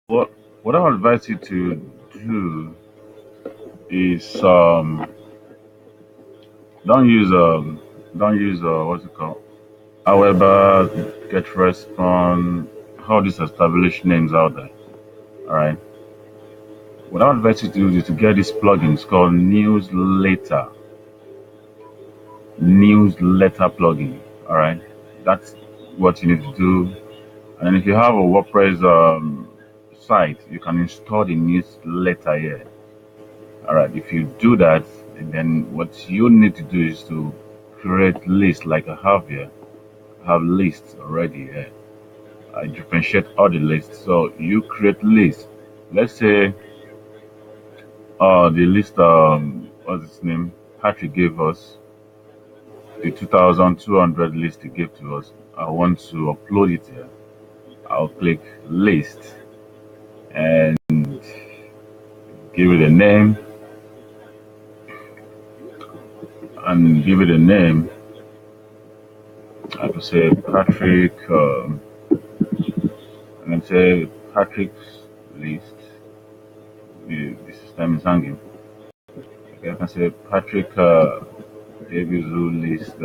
What what I would advise you to do is don't use what's it called? However, get respond all these established names out there. All right. What I would advise you to do is to get this plugin. It's called Newsletter plugin. All right. That's what you need to do. And if you have a WordPress site, you can install the newsletter here. All right. If you do that, and then what you need to do is to create lists like I have here. I have lists already here. I differentiate all the lists. So you create lists. Let's say the list what's its name? Patrick gave us the 2,200 list he gave to us. I want to upload it here. I'll click list and give it a name and give it a name. I could say Patrick and say Patrick's list. The system is hanging. Okay, I can say Patrick David Zoo list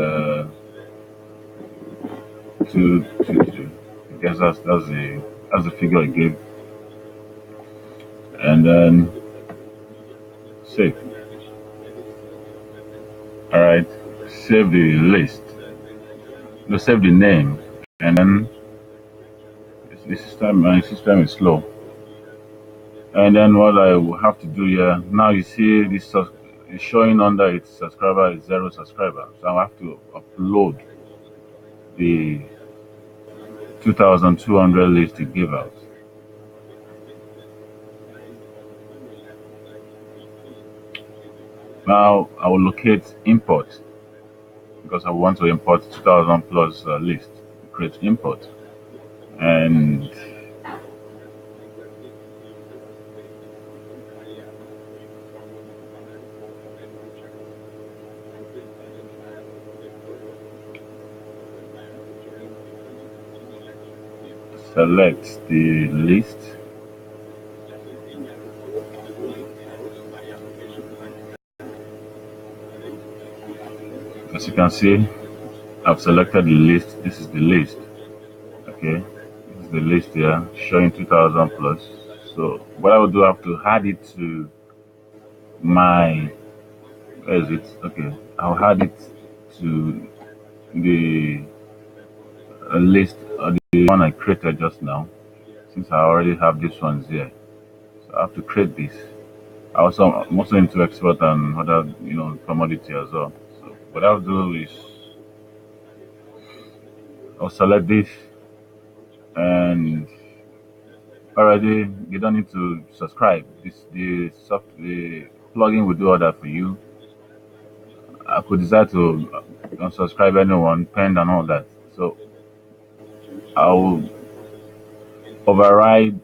222. I guess that's the figure I gave. And then save. All right, save the list. No, save the name, and then the system is slow. And then what I will have to do here now, you see this is showing under its subscriber is zero subscriber, so I have to upload the 2,200 list to give out. Now I will locate import because I want to import 2,000 plus list. Create import and select the list. As you can see, I've selected the list. This is the list. Okay, this is the list here showing 2,000 plus. So what I will do, I have to add it to my, where is it? Okay, I'll add it to the list, the one I created just now, since I already have these ones here. So I have to create this. I'm also into export and other, commodity as well. So what I'll do is I'll select this and already you don't need to subscribe. The plugin will do all that for you. I could decide to unsubscribe anyone, pend and all that. So I'll override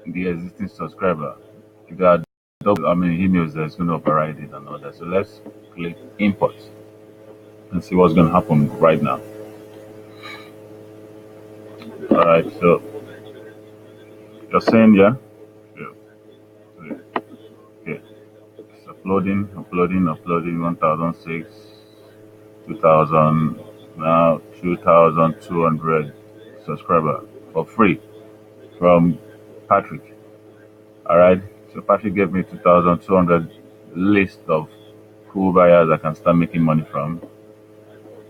the existing subscriber. If there are emails that's going to override it and all that. So let's click import and see what's going to happen right now. All right, so you're saying, yeah? Yeah. Okay. It's uploading 1006, 2000, now 2200 subscriber for free from Patrick. All right. So Patrick gave me 2,200 list of cool buyers I can start making money from.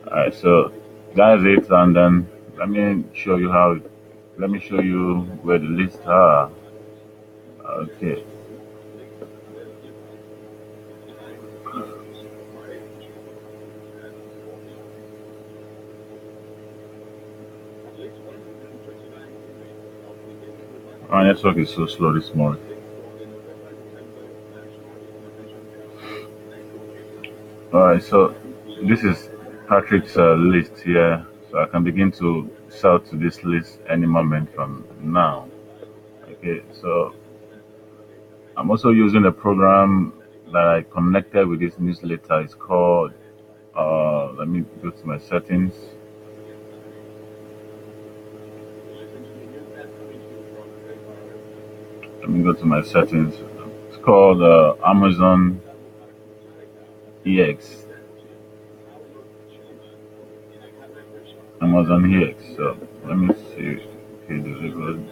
All right. So that's it. And then let me show you let me show you where the lists are. Okay. My network is so slow this morning. All right. So this is Patrick's list here. So I can begin to sell to this list any moment from now. Okay. So I'm also using a program that I connected with this newsletter. It's called, let me go to my settings. Let me go to my settings. It's called Amazon EX. Amazon EX. So let me see. Okay, this is good.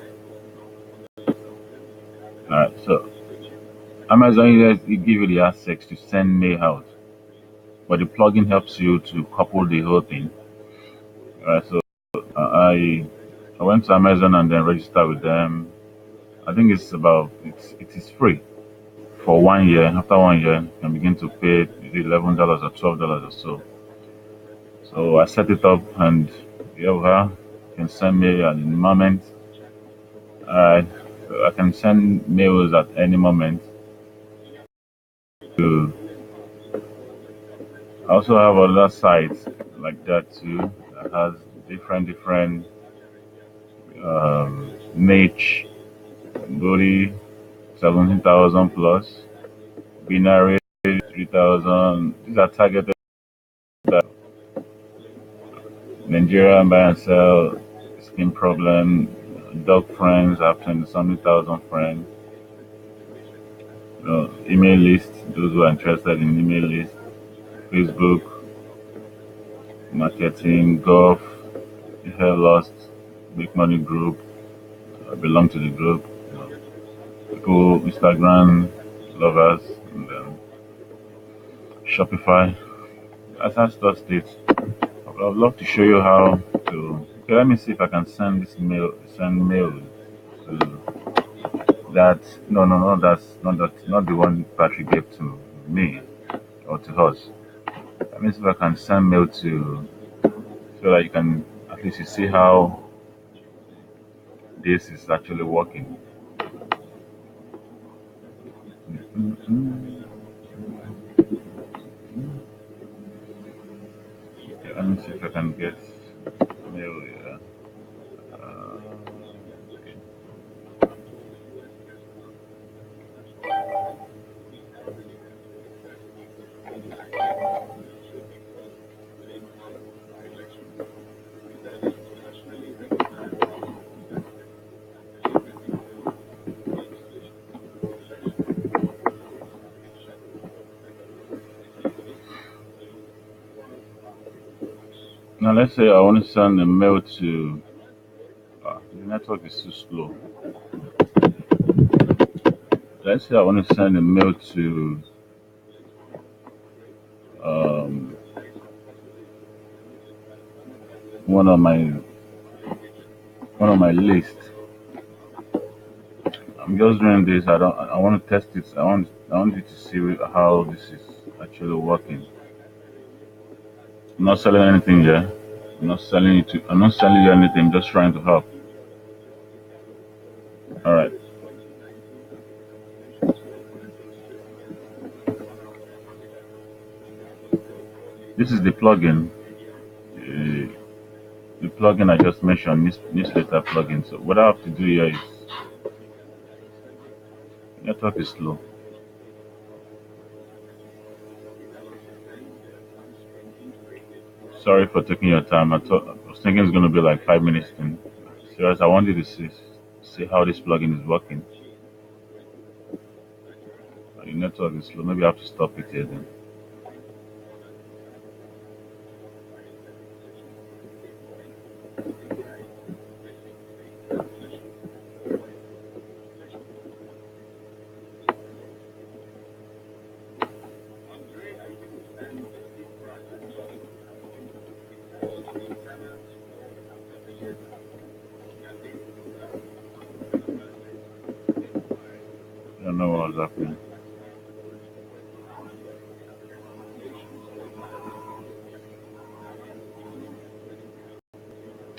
Alright, so Amazon EX it give you the access to send mail out, but the plugin helps you to couple the whole thing. Alright, so I went to Amazon and then registered with them. I think it is free for 1 year. After 1 year, you can begin to pay $11 or $12 or so. So I set it up and here we are. You can send me at any moment. Alright, so I can send mails at any moment. To I also have other sites like that too that has different niche, body 17,000 plus, binary 3,000. These are targeted at Nigeria buy and sell, skin problem, dog friends, I have 20 something thousand friends, email list, those who are interested in email list, Facebook, marketing, golf, hair lost, big money group, I belong to the group, people, Instagram lovers, and then Shopify. That's just it. I would love to show you how to. Okay, let me see if I can send mail to that. No, no, no, not the one Patrick gave to me or to us. Let me see if I can send mail to so that you can at least you see how this is actually working. Mhm. Okay, let me see if I can get mail here. Uh, okay. Now let's say I want to send a mail to. The network is too slow. Let's say I want to send a mail to um, one of my one of my list. I'm just doing this. I don't. I want to test it. I want you to see how this is actually working. I'm not selling anything here. I'm not selling you anything. I'm just trying to help. All right. This is the plugin. Uh, the plugin I just mentioned, newsletter plugin. So what I have to do here is network is slow. Sorry for taking your time. I was thinking it's going to be like 5 minutes. Then, serious, I wanted to see how this plugin is working. The network is slow. Maybe I have to stop it here then. I don't know what's happening.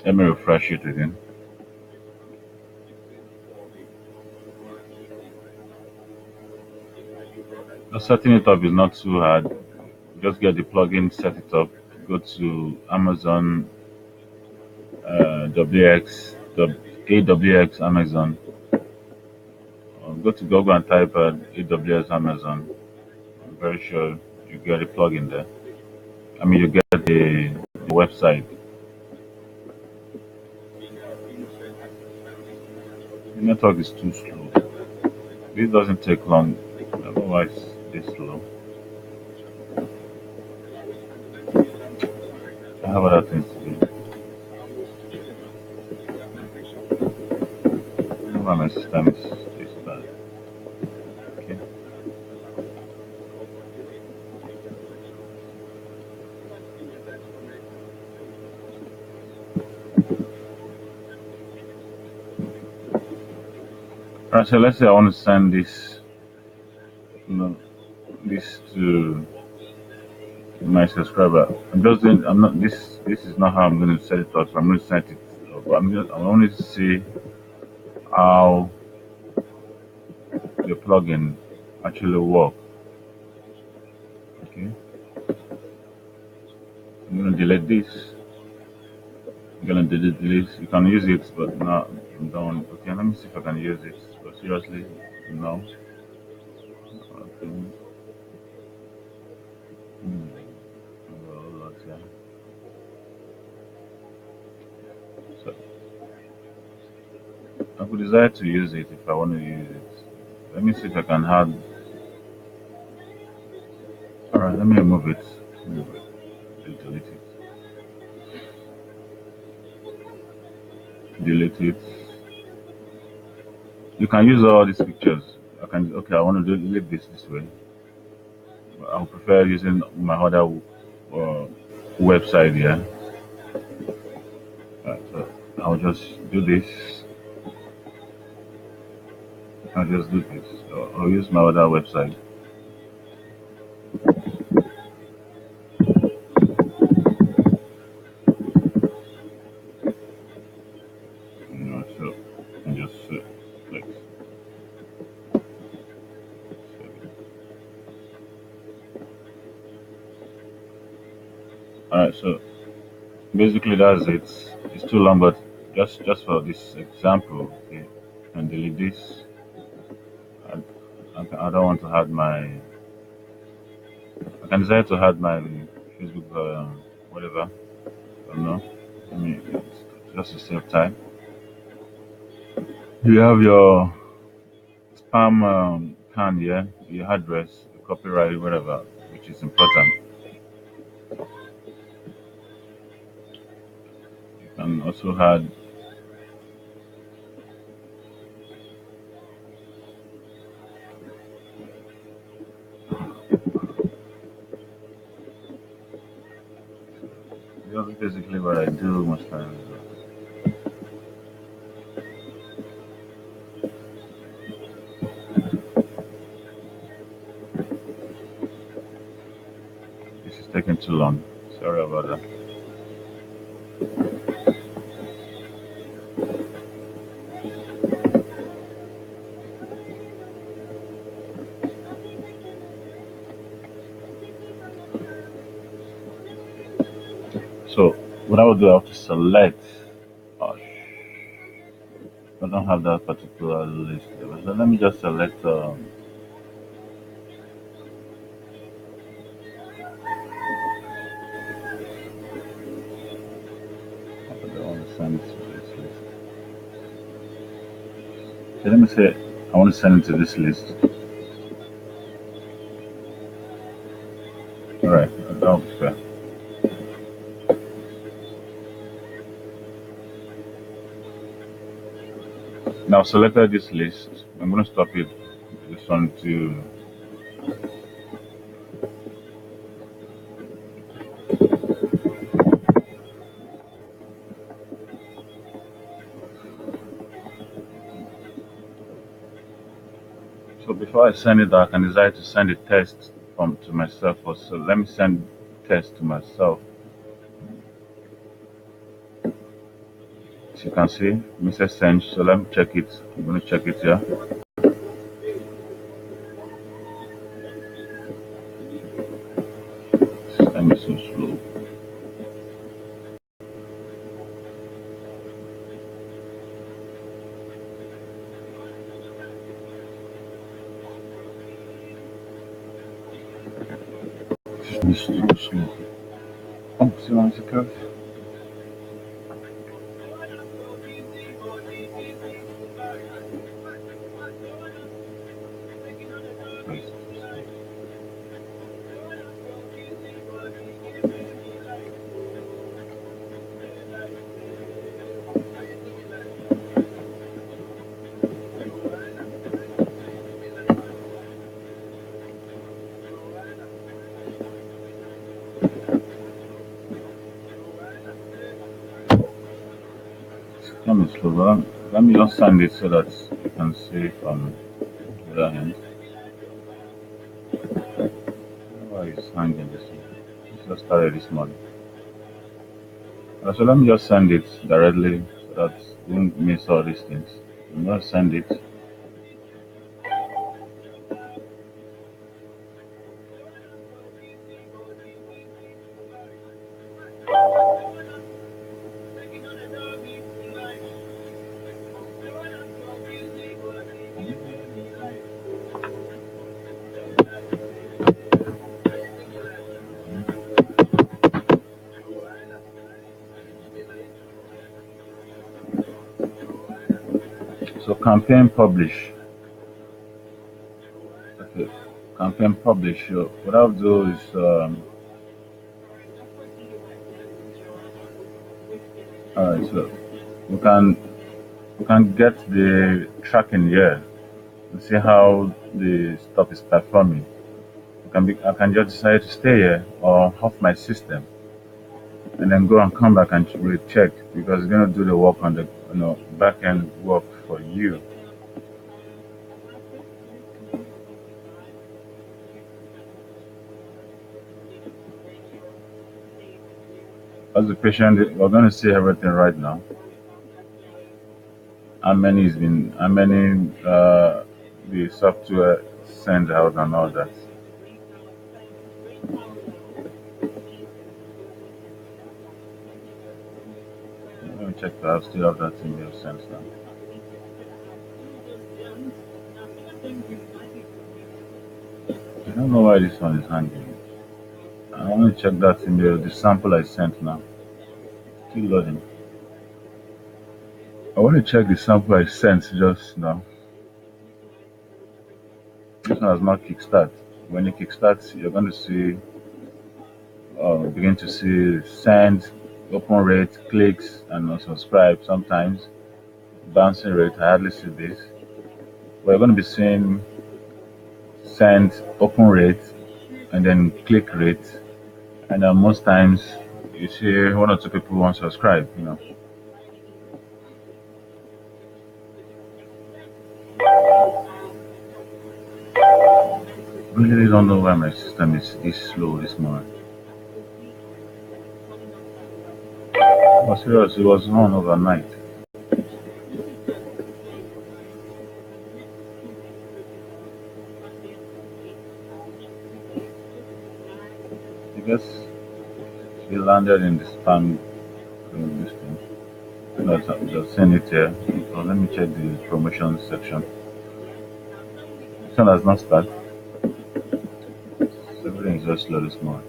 Let me refresh it again. Just setting it up is not too hard. Just get the plugin, set it up, go to Amazon WX, AWX Amazon. Go to Google and type AWS Amazon. I'm very sure you get a plugin there. I mean, you get the website. The network is too slow. This doesn't take long. I don't know why it's this slow. I have other things to do. I don't know why my system is this bad. Okay. Alright, so let's say I want to send this, you know, this to my subscriber. I'm just doing. I'm not. This is not how I'm going to set it up. So I'm going to set it. Up. I want to see how the plugin actually work. Okay. I'm going to delete this. I'm going to delete this. You can use it, but not. I'm done. Okay. Let me see if I can use it. But seriously, no. Okay. Hmm. Well, yeah. So I could decide to use it if I want to use it. Let me see if I can add. All right. Let me remove it. Remove it. Delete it. Delete it. You can use all these pictures. I can. Okay. I want to leave this way. I would prefer using my other website here. So I'll just do this. I'll just do this. I'll use my other website. So and just like all right. So basically that's it. It's too long, but just for this example, okay, and delete this. I, I don't want to add my. I can decide to add my Facebook, whatever. I don't know. I mean, just to save time. You have your spam can, yeah, your address, your copyright, whatever, which is important. You can also add. That's basically what I do most times. This is taking too long. Sorry about that. So what I would do, I have to select. Oh, I don't have that particular list. So let me just select. I don't want to send it to this list. Okay, let me say I want to send it to this list. All right, that would be fair. Now selected this list. I'm going to stop it. This one to. So before I send it, I can decide to send a test from to myself. So let me send test to myself. As you can see, message sent. So let me check it. I'm going to check it here. System is so slow. System is so slow. Oh, see one second. paste. System is slow. Let me just send it so that you can see from the other end. Why is hanging this one? It's just started this morning. So let me just send it directly so that we won't miss all these things. I'm going to send it. So campaign publish. Okay. Campaign publish. So what I'll do is alright, so we can we can get the tracking here and see how the stuff is performing. I can just decide to stay here or off my system and then go and come back and recheck because it's gonna do the work on the back end work for you. As a patient, we're gonna see everything right now. How many the software sends out and all that. Let me check if I still have that email sent now. I don't know why this one is hanging. I want to check that email, the sample I sent now. Still loading. I want to check the sample I sent just now. This one has not kickstart. When it kickstarts, you're going to see, begin to see send, open rate, clicks, and subscribe. Sometimes bouncing rate. I hardly see this. We're going to be seeing send, open rate, and then click rate. And most times you see one or two people won't subscribe. Really don't know why my system is this slow this morning. Oh, serious, it was on overnight. I guess she landed in the spam this thing. Just send it here. So let me check the promotion section. This one has not started. So everything is just slow this morning.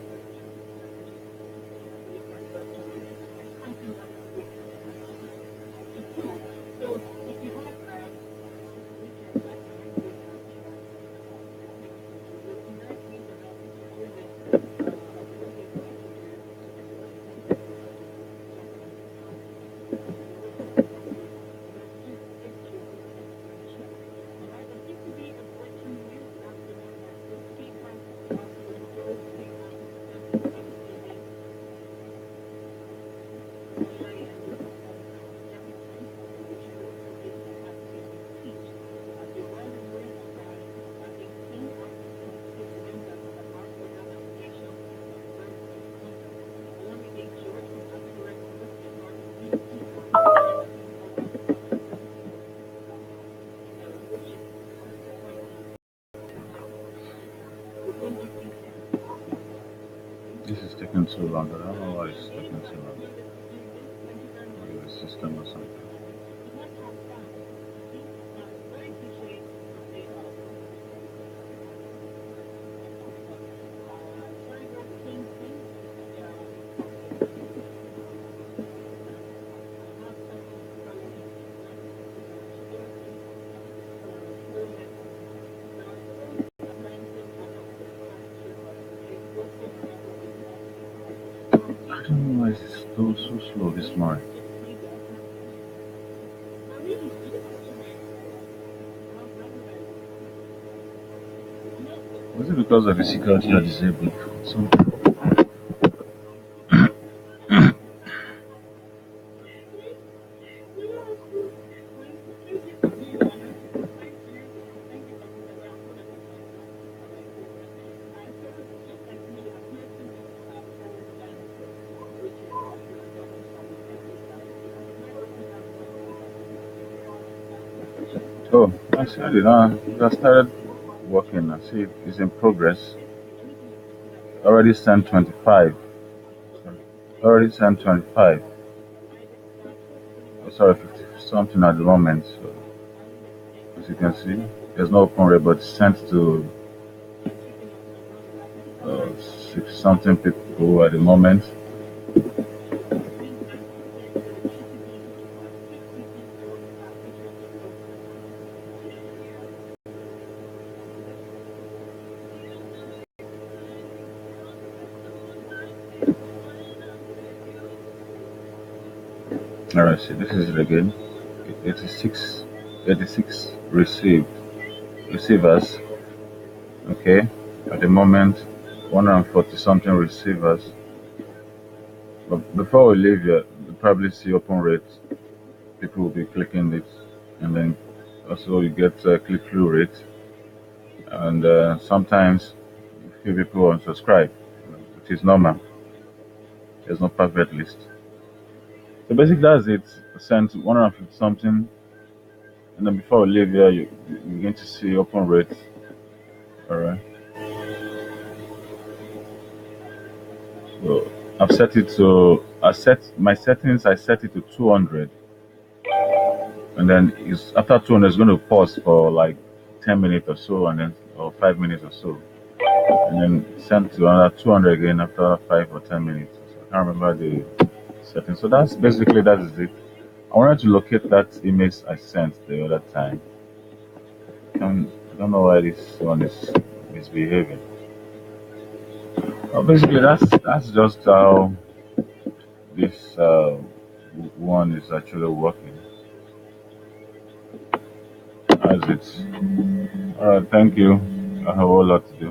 This is taking too long. I don't know why it's taking too long. Maybe the system or something. don't know why it's so slow this morning. Was it because of the security are disabled? Something. Oh, I said it. I started working. I see it's in progress. Already sent 25. Already sent 25. Oh, sorry, 50 something at the moment. So, as you can see, there's no open rate, but it's sent to six something people at the moment. All right, see, this is it again. 86, 86 receivers. Okay, at the moment, 140 something receivers. But before we leave here, you probably see open rate. People will be clicking it, and then also you get click through rate, and sometimes a few people unsubscribe, which is normal. There's no perfect list. So basically, that's it. Sent 150 something, and then before we leave here, you begin to see open rate. All right. So I've set it to. I set my settings. I set it to 200, and then it's after 200, it's going to pause for like 10 minutes or so, and then or 5 minutes or so, and then send to another 200 again after 5 or 10 minutes. So I can't remember the settings. So that's basically that is it. I wanted to locate that image I sent the other time. I don't know why this one is misbehaving. Basically, that's just how this one is actually working. That's it. All right, thank you. I have a whole lot to do.